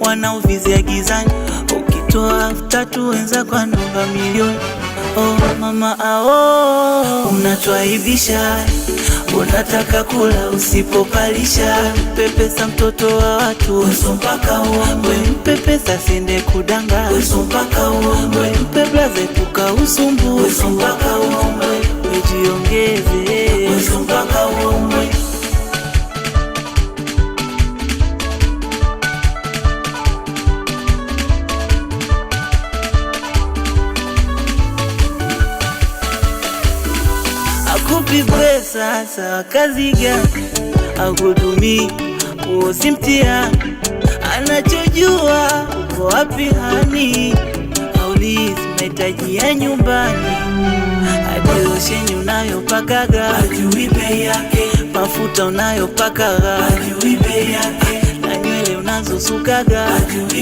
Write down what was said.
wanaovizia gizani. Ukitoa 3 wenza kwa namba milioni. Oh mama unatwaibisha, unataka kula usipopalisha. Mpepesa mtoto wa watu, weso mpaka uombe. Mpepesa sende kudanga, weso mpaka uombe. Mpe blaze puka usumbu, weso mpaka uombe. Wejiongeze, weso mpaka uombe. Akupi pesa sawa kazi gani, akudumi usimtia. Anachojua uko wapi hani, aulizi mahitaji ya nyumbani. Hadi losheni unayopakaga hajui bei yake, mafuta unayopakaga hajui bei yake, na nywele unazosukaga hajui